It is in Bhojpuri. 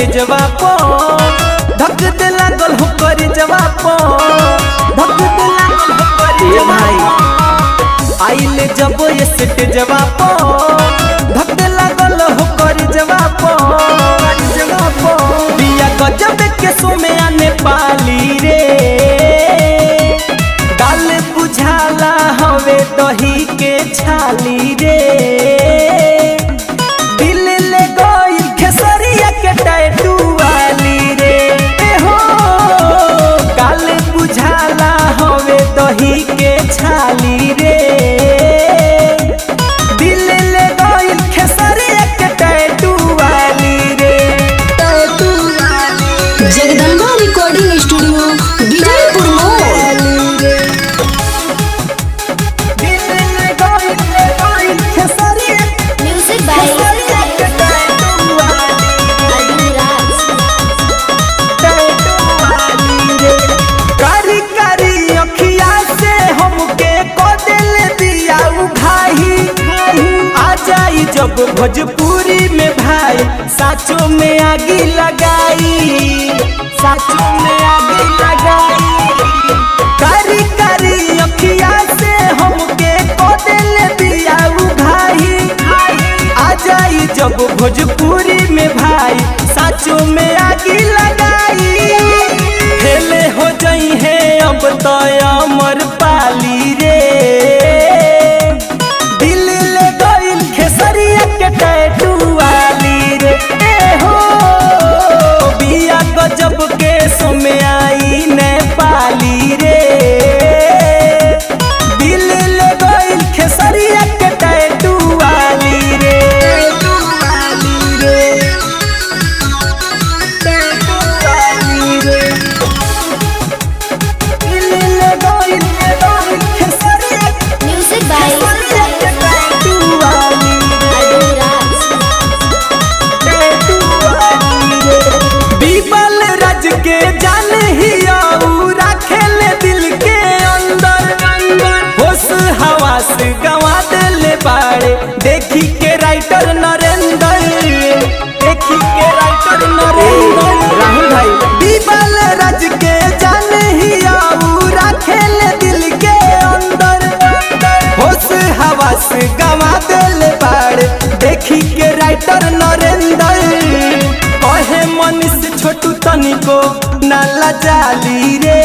स्टेजवा पो धक दे लागल हो कर जवाब धक दे लागल हो कर भाई आइले जब स्टेजवा पो धक दे लागल हो कर जवाब बिया गजब के सोमे आने पाली रे गाल बुझाला हवे दही के छाली रे दिल ले गइल खेसरिया के टैटू वाली रे हो गाल बुझाला हवे दही के छाली रे दिल ले गइल खेसरिया के टैटू वाली रे टैटू वाली जगदम्बा रिकॉर्डिंग स्टूडियो विजयपुर मोड़। म्यूजिक बाय कारी कारी अखिया से हमके कोदल दिया उघाही आ जाई जब भोजपुरी में भाई साचो में आगी लगाई साचो में आगी लगाई कारी कारी अखिया से हमके कोदल दिया उघाही आ जाई जब भोजपुरी में भाई साचो में आगी लगाई खेले हो जाई है अब तो अमर पाली रे दिल ले गइल खेसरिया के टैटू वाली रे हो बिया गजब के सोमे आई ने पाली रे दिल ले गइल खेसरिया के टैटू वाली रे टैटू वाली रे टैटू वाली रे म्यूजिक बाय बीबल राज के जान ही राखेल दिल के अंदर होश हवास गवा दिल बाड़े देखी के राइटर नरेंद्र देखी के राइटर नरेंद्र राहुल भाई बीबल राज के जान ही राखेल दिल के अंदर होश हवास गवा दिल बाड़े देखी के राइटर नरेंद्र कहे मनीष छोटू तनिको नाला जाली रे